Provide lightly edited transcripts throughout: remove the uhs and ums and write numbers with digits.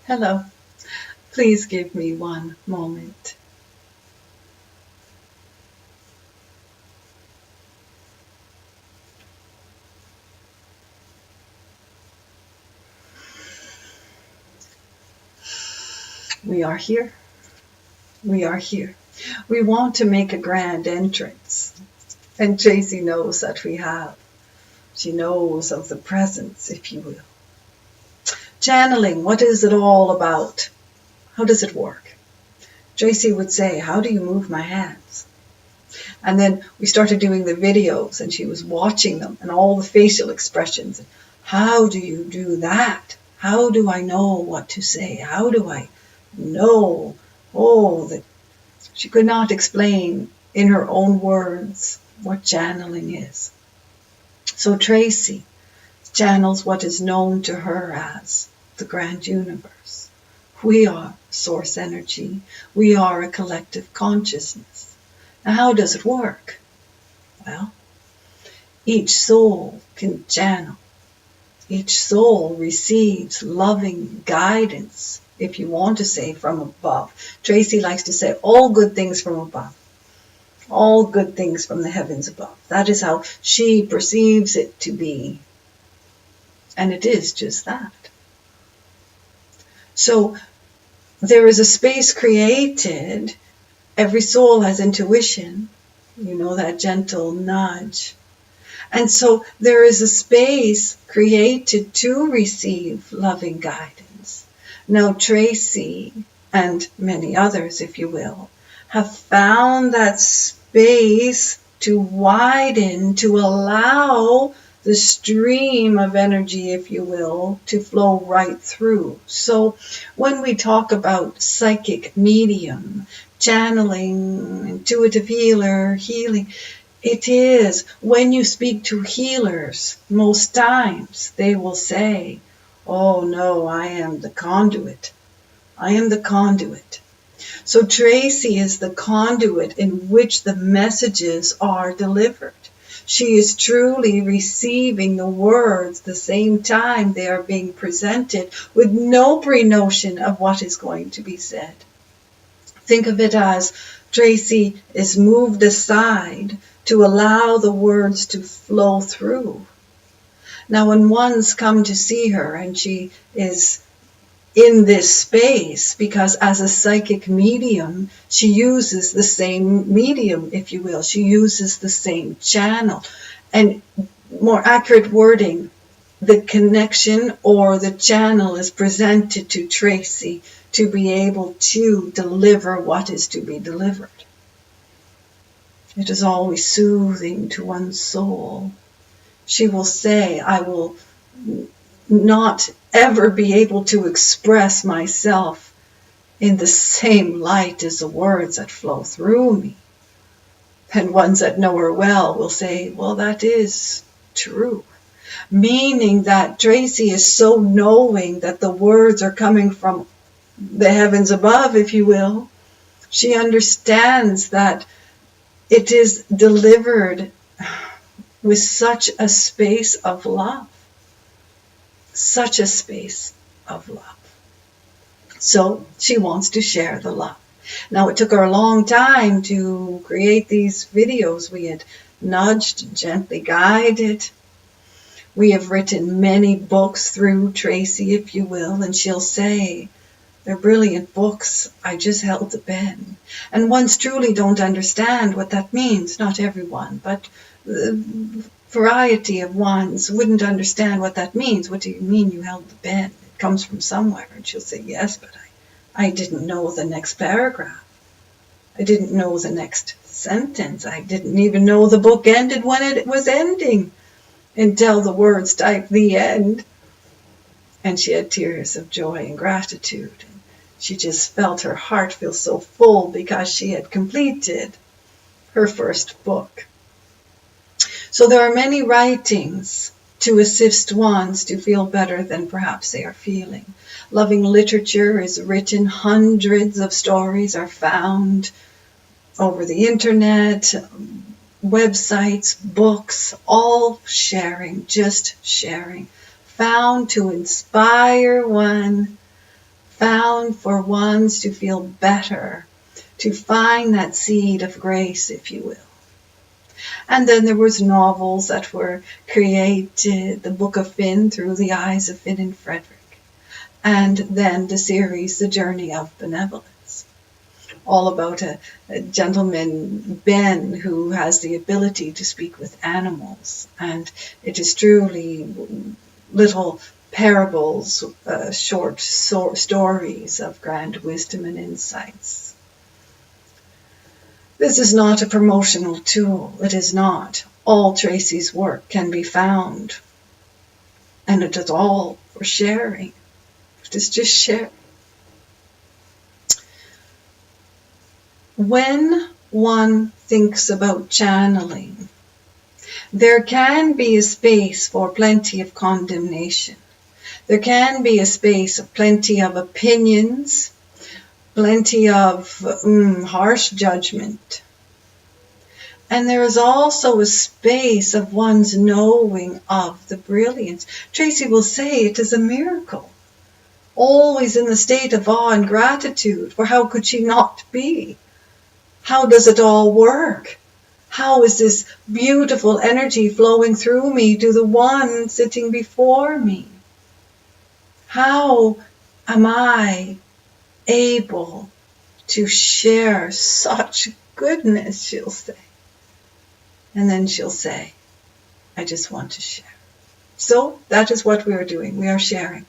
Hello. Please give me one moment. We are here. We are here. We want to make a grand entrance. And Tracy knows that we have. She knows of the presence, if you will. Channeling, what is it all about? How does it work? Tracy would say, how do you move my hands? And then we started doing the videos and she was watching them and all the facial expressions. How do you do that? How do I know what to say? How do I know? Oh, that she could not explain in her own words what channeling is. So Tracy channels what is known to her as the grand universe. We are source energy. We are a collective consciousness. Now, how does it work? Well, each soul can channel. Each soul receives loving guidance, if you want to say from above. Tracy likes to say all good things from above. All good things from the heavens above. That is how she perceives it to be. And it is just that. So there is a space created. Every soul has intuition. You know, that gentle nudge. And so there is a space created to receive loving guidance. Now, Tracy and many others, if you will, have found that space to widen, to allow the stream of energy, if you will, to flow right through. So when we talk about psychic medium, channeling, intuitive healer, healing, it is when you speak to healers, most times they will say, oh no, I am the conduit. I am the conduit. So Tracy is the conduit in which the messages are delivered. She is truly receiving the words the same time they are being presented with no pre-notion of what is going to be said. Think of it as Tracy is moved aside to allow the words to flow through. Now, when one's come to see her and she is in this space, because as a psychic medium, she uses the same medium, if you will. She uses the same channel. And more accurate wording, the connection or the channel is presented to Tracy to be able to deliver what is to be delivered. It is always soothing to one's soul. She will say, I will not ever be able to express myself in the same light as the words that flow through me. And ones that know her well will say, well, that is true. Meaning that Tracy is so knowing that the words are coming from the heavens above, if you will. She understands that it is delivered with such a space of love. Such a space of love. So she wants to share the love. Now, it took her a long time to create these videos. We had nudged, gently guided. We have written many books through Tracy, if you will, and she'll say, they're brilliant books. I just held the pen. And ones truly don't understand what that means. Not everyone, but the variety of ones wouldn't understand what that means. What do you mean you held the pen? It comes from somewhere. And she'll say, yes, but I didn't know the next paragraph. I didn't know the next sentence. I didn't even know the book ended when it was ending until the words typed the end. And she had tears of joy and gratitude. And she just felt her heart feel so full because she had completed her first book. So there are many writings to assist ones to feel better than perhaps they are feeling. Loving literature is written. Hundreds of stories are found over the internet, websites, books, all sharing, just sharing. Found to inspire one, bound for ones to feel better, to find that seed of grace, if you will. And then there was novels that were created, the Book of Finn through the eyes of Finn and Frederick, and then the series, The Journey of Benevolence, all about a gentleman, Ben, who has the ability to speak with animals. And it is truly little parables, short stories of grand wisdom and insights. This is not a promotional tool. It is not. All Tracy's work can be found, and it is all for sharing. It is just sharing. When one thinks about channeling, there can be a space for plenty of condemnation. There can be a space of plenty of opinions, plenty of harsh judgment. And there is also a space of one's knowing of the brilliance. Tracy will say it is a miracle. Always in the state of awe and gratitude, for how could she not be? How does it all work? How is this beautiful energy flowing through me to the one sitting before me? How am I able to share such goodness, she'll say. And then she'll say, I just want to share. So that is what we are doing. We are sharing.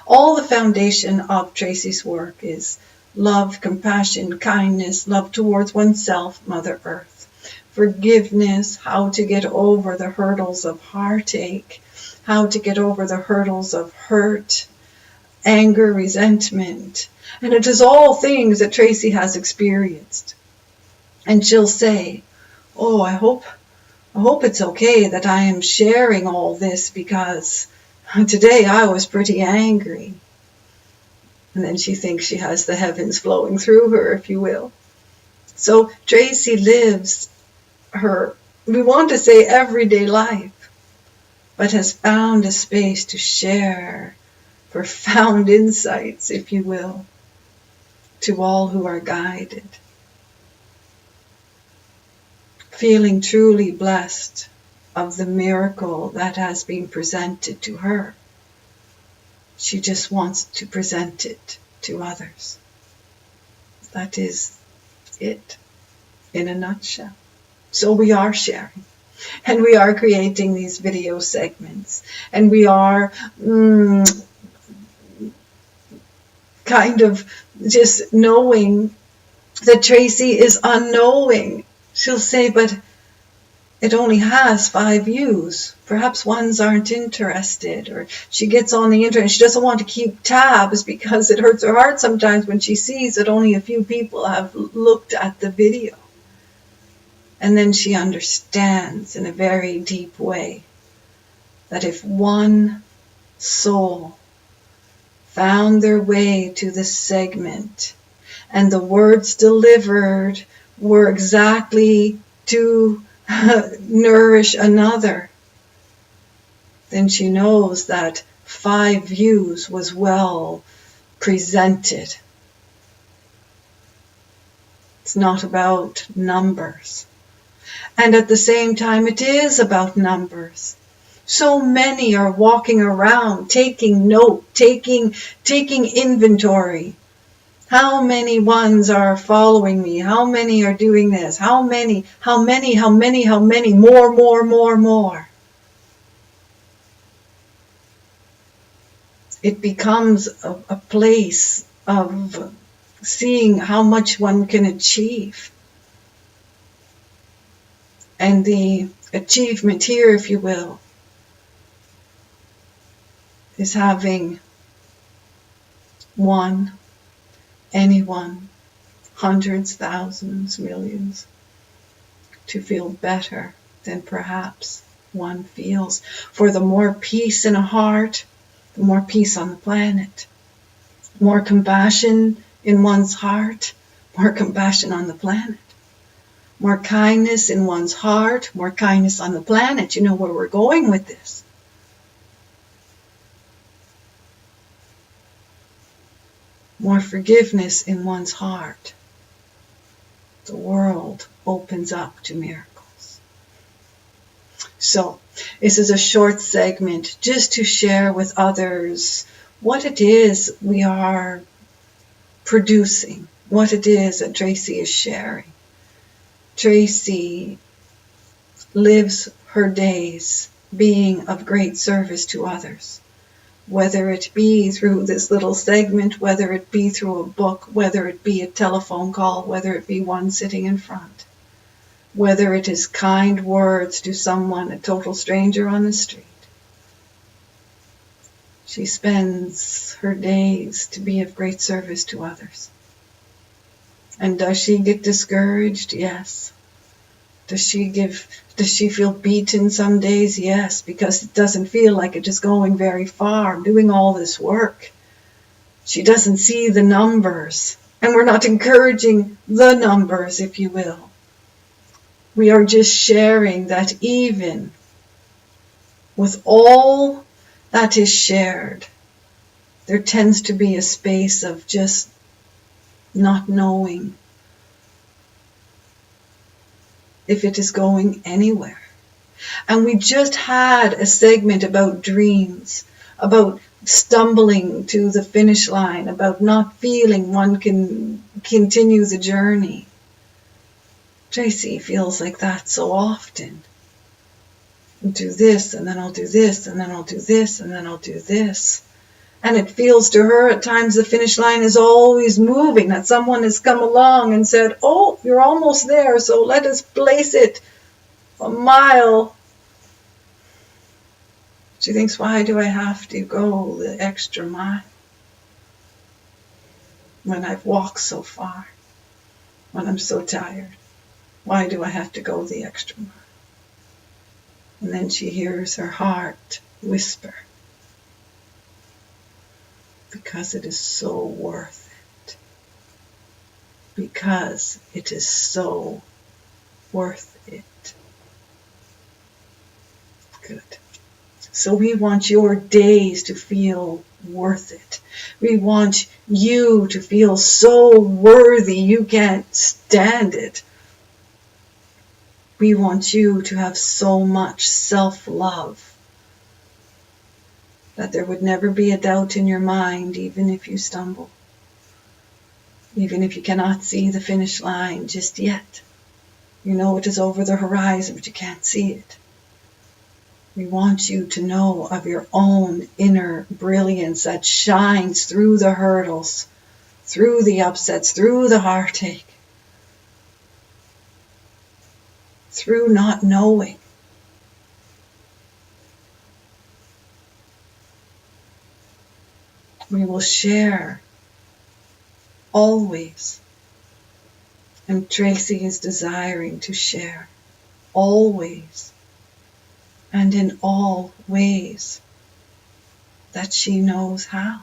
All the foundation of Tracy's work is love, compassion, kindness, love towards oneself, Mother Earth, forgiveness, how to get over the hurdles of heartache, how to get over the hurdles of hurt, anger, resentment. And it is all things that Tracy has experienced. And she'll say, oh, I hope it's okay that I am sharing all this, because today I was pretty angry. And then she thinks she has the heavens flowing through her, if you will. So Tracy lives her, we want to say everyday life, but has found a space to share profound insights, if you will, to all who are guided. Feeling truly blessed of the miracle that has been presented to her. She just wants to present it to others. That is it in a nutshell. So we are sharing, and we are creating these video segments, and we are kind of just knowing that Tracy is unknowing. She'll say, but it only has 5 views. Perhaps ones aren't interested, or she gets on the internet. She doesn't want to keep tabs because it hurts her heart sometimes when she sees that only a few people have looked at the video. And then she understands in a very deep way that if one soul found their way to this segment and the words delivered were exactly to nourish another, then she knows that 5 views was well presented. It's not about numbers. And at the same time, it is about numbers. So many are walking around, taking note, taking inventory. How many ones are following me? How many are doing this? How many, more. It becomes a place of seeing how much one can achieve. And the achievement here, if you will, is having anyone, hundreds, thousands, millions, to feel better than perhaps one feels. For the more peace in a heart, the more peace on the planet. More compassion in one's heart, more compassion on the planet. More kindness in one's heart, more kindness on the planet. You know where we're going with this. more forgiveness in one's heart, the world opens up to miracles. So, this is a short segment just to share with others what it is we are producing, what it is that Tracy is sharing. Tracy lives her days being of great service to others, whether it be through this little segment, whether it be through a book, whether it be a telephone call, whether it be one sitting in front, whether it is kind words to someone, a total stranger on the street. She spends her days to be of great service to others. And does she get discouraged? Yes. Does she feel beaten some days? Yes, because it doesn't feel like it is going very far, doing all this work. She doesn't see the numbers. And we're not encouraging the numbers, if you will. We are just sharing that even with all that is shared, there tends to be a space of just not knowing if it is going anywhere. And we just had a segment about dreams, about stumbling to the finish line, about not feeling one can continue the journey. Tracy feels like that so often. I'll do this, and then I'll do this, and then I'll do this, and then I'll do this. And it feels to her at times the finish line is always moving, that someone has come along and said, oh, you're almost there, so let us place it a mile. She thinks, why do I have to go the extra mile when I've walked so far, when I'm so tired? Why do I have to go the extra mile? And then she hears her heart whisper, because it is so worth it. Because it is so worth it. Good. So we want your days to feel worth it. We want you to feel so worthy you can't stand it. We want you to have so much self-love that there would never be a doubt in your mind, even if you stumble. Even if you cannot see the finish line just yet. You know it is over the horizon, but you can't see it. We want you to know of your own inner brilliance that shines through the hurdles, through the upsets, through the heartache, through not knowing. We will share always. And Tracy is desiring to share always and in all ways that she knows how.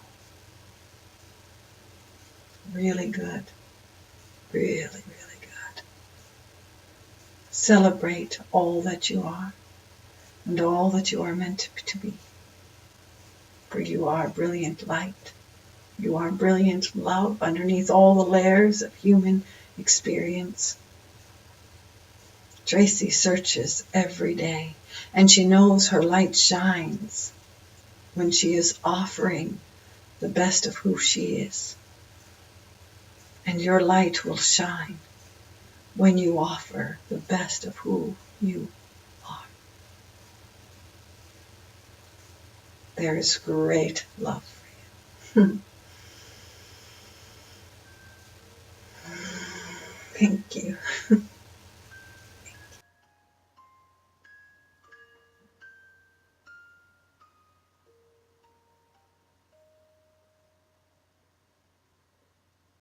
Really good. Really, really good. Celebrate all that you are and all that you are meant to be. For you are brilliant light. You are brilliant love underneath all the layers of human experience. Tracy searches every day, and she knows her light shines when she is offering the best of who she is. And your light will shine when you offer the best of who you are. There is great love for you. Thank you.